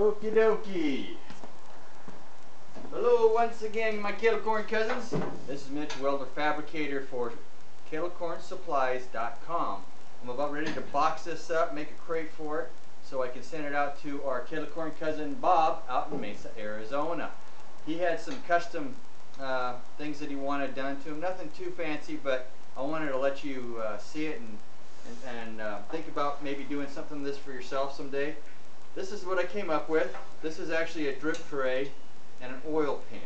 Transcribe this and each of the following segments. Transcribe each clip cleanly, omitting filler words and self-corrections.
Okie dokie. Hello once again, my Kettle Corn cousins. This is Mitch, welder fabricator for kettlecornsupplies.com. I'm about ready to box this up, make a crate for it, so I can send it out to our Kettle Corn cousin Bob out in Mesa, Arizona. He had some custom things that he wanted done to him. Nothing too fancy, but I wanted to let you see it and think about maybe doing something like this for yourself someday. This is what I came up with. This is actually a drip tray and an oil pan.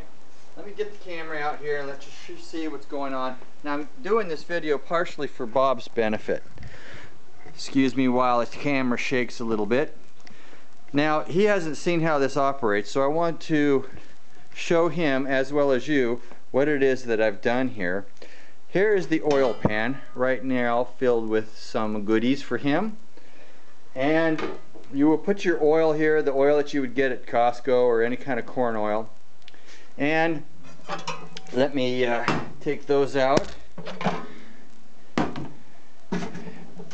Let me get the camera out here and let you see what's going on. Now I'm doing this video partially for Bob's benefit. Excuse me while the camera shakes a little bit. Now he hasn't seen how this operates, so I want to show him as well as you what it is that I've done here. Here is the oil pan right now filled with some goodies for him, and you will put your oil here, the oil that you would get at Costco or any kind of corn oil. And let me take those out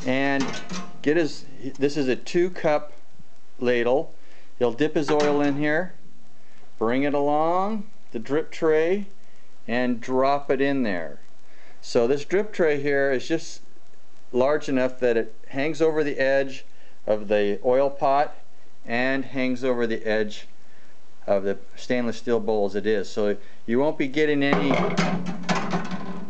and get his, this is a 2-cup ladle. He'll dip his oil in here, bring it along the drip tray and drop it in there. So this drip tray here is just large enough that it hangs over the edge of the oil pot and hangs over the edge of the stainless steel bowl as it is, so you won't be getting any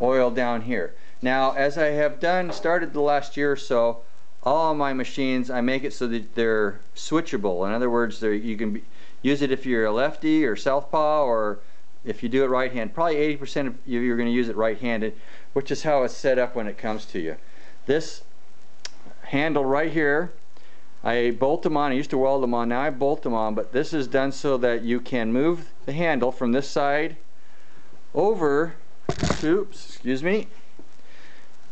oil down here. Now, as I have started the last year or so, all of my machines I make it so that they're switchable. In other words, you can use it if you're a lefty or southpaw, or if you do it right hand. Probably 80% of you are going to use it right-handed, which is how it's set up when it comes to you. This handle right here, I bolt them on. I used to weld them on, now I bolt them on, but this is done so that you can move the handle from this side over to, excuse me,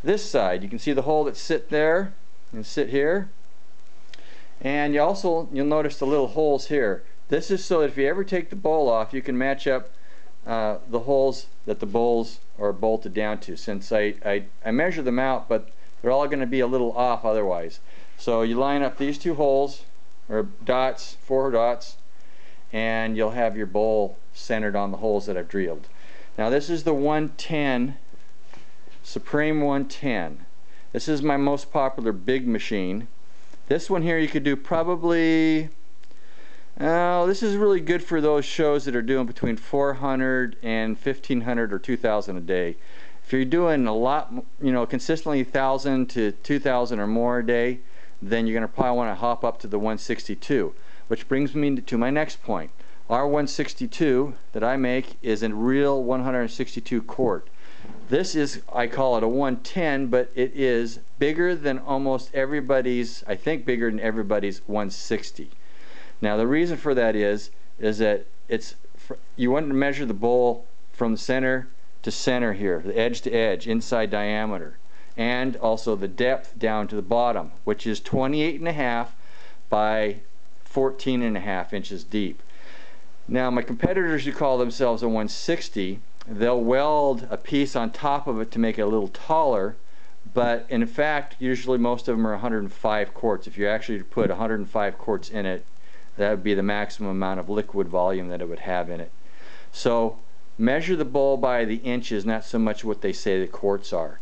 this side. You can see the hole that sit there and sit here, and you'll notice the little holes here. This is so that if you ever take the bowl off, you can match up the holes that the bowls are bolted down to, since I measure them out, but they're all going to be a little off otherwise. So you line up these two holes, or dots, 4 dots, and you'll have your bowl centered on the holes that I've drilled. Now this is the 110, Supreme 110. This is my most popular big machine. This one here you could do probably, this is really good for those shows that are doing between 400 and 1500 or 2000 a day. If you're doing a lot, consistently 1,000 to 2,000 or more a day, then you're going to probably want to hop up to the 162, which brings me to my next point. Our 162 that I make is a real 162 quart. This is, I call it a 110, but it is bigger than almost everybody's, I think bigger than everybody's 160. Now the reason for that is that you want to measure the bowl from center to center here, the edge to edge, inside diameter, and also the depth down to the bottom, which is 28.5 by 14.5 inches deep. Now my competitors who call themselves a 160, they'll weld a piece on top of it to make it a little taller, but in fact usually most of them are 105 quarts. If you actually put 105 quarts in it, that would be the maximum amount of liquid volume that it would have in it. So measure the bowl by the inches, not so much what they say the quarts are.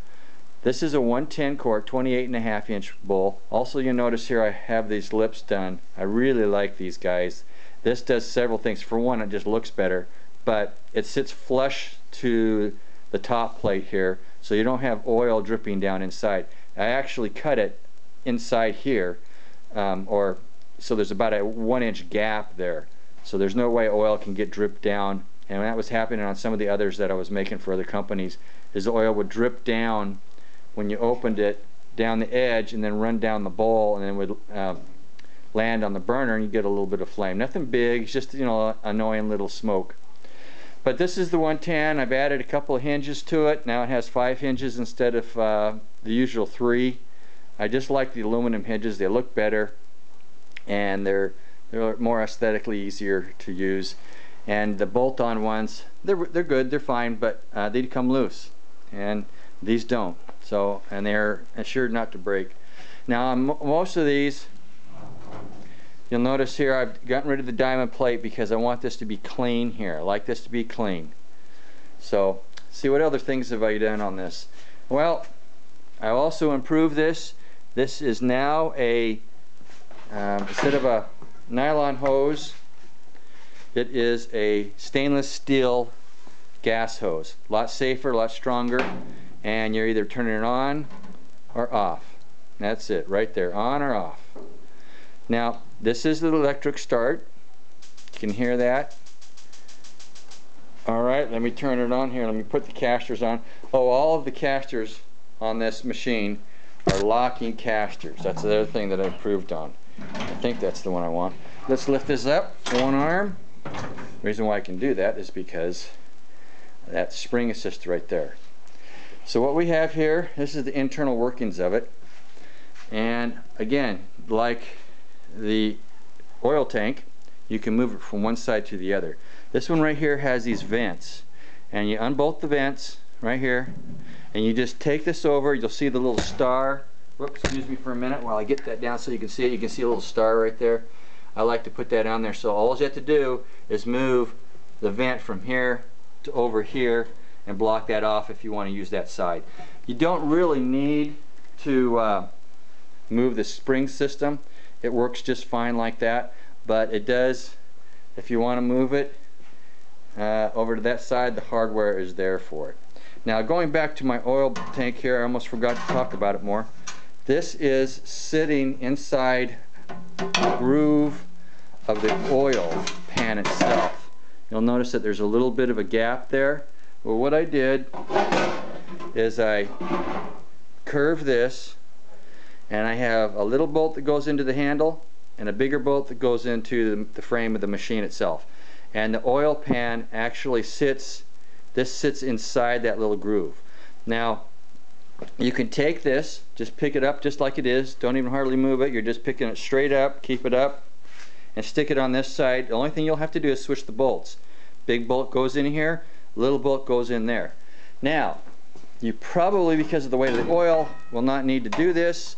This is a 110 quart, 28.5 inch bowl. Also, you'll notice here I have these lips done. I really like these guys. This does several things. For one, it just looks better, but it sits flush to the top plate here, so you don't have oil dripping down inside. I actually cut it inside here, so there's about a 1 inch gap there, so there's no way oil can get dripped down. And that was happening on some of the others that I was making for other companies, is the oil would drip down when you opened it down the edge and then run down the bowl, and then would land on the burner, and you get a little bit of flame. Nothing big, just annoying little smoke. But this is the 110. I've added a couple of hinges to it. Now it has 5 hinges instead of the usual 3. I just like the aluminum hinges. They look better, and they're more aesthetically easier to use. And the bolt-on ones, they're good, they're fine, but they come loose, and these don't. So, and they're assured not to break. Now most of these You'll notice here I've gotten rid of the diamond plate because I want this to be clean here. I like this to be clean. So, see what other things have I done on this. Well, I also improved this. This is now a, instead of a nylon hose, it is a stainless steel gas hose. A lot safer, a lot stronger, and you're either turning it on or off. That's it, right there, on or off. Now, this is the electric start. You can hear that. Alright, let me turn it on here. Let me put the casters on. Oh, all of the casters on this machine are locking casters. That's the other thing that I improved on. I think that's the one I want. Let's lift this up, one arm. The reason why I can do that is because that spring assist right there. So what we have here, this is the internal workings of it. And again, like the oil tank, you can move it from one side to the other. This one right here has these vents, and you unbolt the vents right here, and you just take this over. You'll see the little star. Whoops, excuse me for a minute while I get that down so you can see it. You can see a little star right there. I like to put that on there, so all you have to do is move the vent from here to over here and block that off if you want to use that side. You don't really need to move the spring system. It works just fine like that, but it does, if you want to move it over to that side, the hardware is there for it. Now, going back to my oil tank here, I almost forgot to talk about it more. This is sitting inside the groove of the oil pan itself. You'll notice that there's a little bit of a gap there. Well, what I did is I curved this, and I have a little bolt that goes into the handle and a bigger bolt that goes into the frame of the machine itself. And the oil pan actually sits, this sits inside that little groove. Now, you can take this, just pick it up just like it is, don't even hardly move it, you're just picking it straight up, keep it up, and stick it on this side. The only thing you'll have to do is switch the bolts. Big bolt goes in here, little bolt goes in there. Now, you probably, because of the weight of the oil, will not need to do this,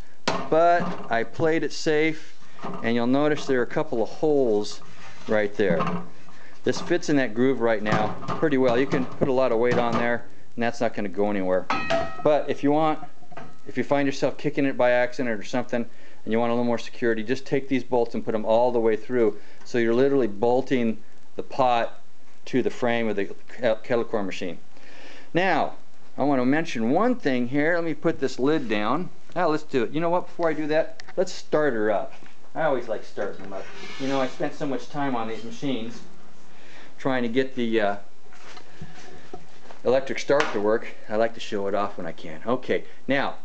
but I played it safe, and you'll notice there are a couple of holes right there. This fits in that groove right now pretty well. You can put a lot of weight on there, and that's not going to go anywhere. But if you want, if you find yourself kicking it by accident or something, and you want a little more security, just take these bolts and put them all the way through. So you're literally bolting the pot to the frame of the kettle corn machine. Now, I want to mention one thing here. Let me put this lid down. Now let's do it. You know what, before I do that, let's start her up. I always like starting them up. You know, I spent so much time on these machines trying to get the electric start to work. I like to show it off when I can. Okay, now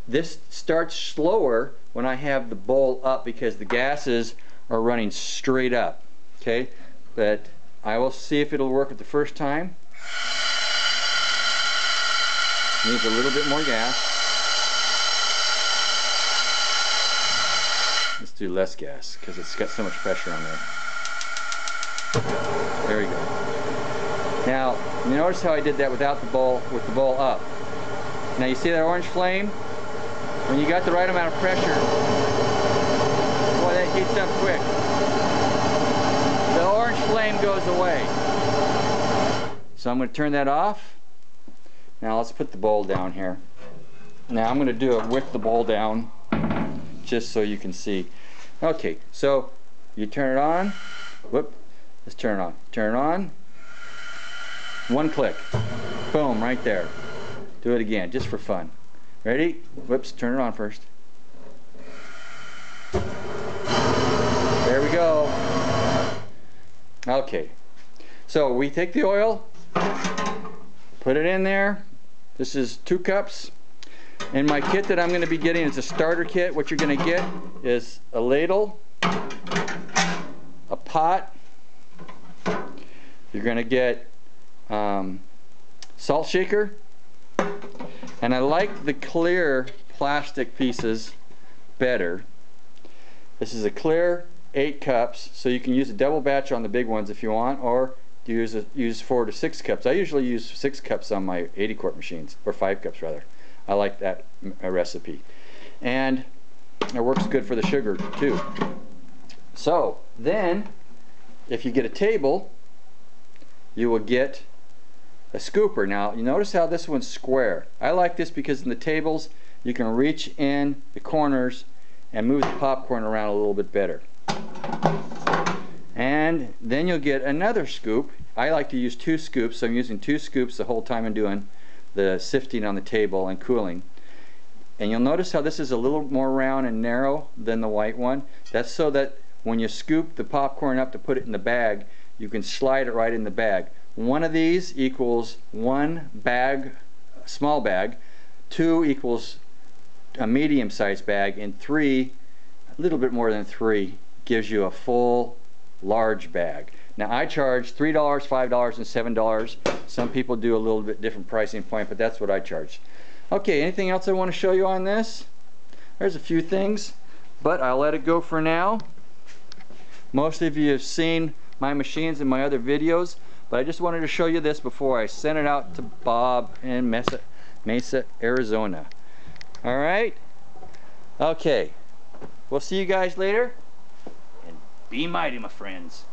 this starts slower when I have the bowl up because the gases are running straight up. Okay, but I will see if it'll work at the first time. Needs a little bit more gas. Let's do less gas because it's got so much pressure on there. There we go. Now, you notice how I did that without the bowl, with the bowl up. Now you see that orange flame? When you got the right amount of pressure, boy, that heats up quick. The orange flame goes away. So I'm going to turn that off. Now let's put the bowl down here. Now I'm going to do it with the bowl down, just so you can see. Okay, so you turn it on. Whoop. Let's turn it on. Turn it on. One click. Boom, right there. Do it again, just for fun. Ready? Whoops, turn it on first. There we go. Okay. So we take the oil, put it in there. This is 2 cups. In my kit that I'm going to be getting, it's a starter kit. What you're going to get is a ladle, a pot. You're going to get salt shaker, and I like the clear plastic pieces better. This is a clear 8 cups, so you can use a double batch on the big ones if you want, or use 4 to 6 cups. I usually use 6 cups on my 80 quart machines, or 5 cups rather. I like that recipe, and it works good for the sugar too. So then, if you get a table, you will get a scooper. Now you notice how this one's square. I like this because in the tables you can reach in the corners and move the popcorn around a little bit better. And then you'll get another scoop. I like to use 2 scoops, so I'm using 2 scoops the whole time I'm doing the sifting on the table and cooling. And you'll notice how this is a little more round and narrow than the white one. That's so that when you scoop the popcorn up to put it in the bag, you can slide it right in the bag. One of these equals 1 bag, small bag, 2 equals a medium-sized bag, and 3, a little bit more than 3, gives you a full large bag. Now I charge $3, $5, and $7. Some people do a little bit different pricing point, but that's what I charge. Okay, anything else I want to show you on this? There's a few things, but I'll let it go for now. Most of you have seen my machines in my other videos, but I just wanted to show you this before I send it out to Bob in Mesa, Arizona. Alright? Okay. We'll see you guys later. And be mighty, my friends.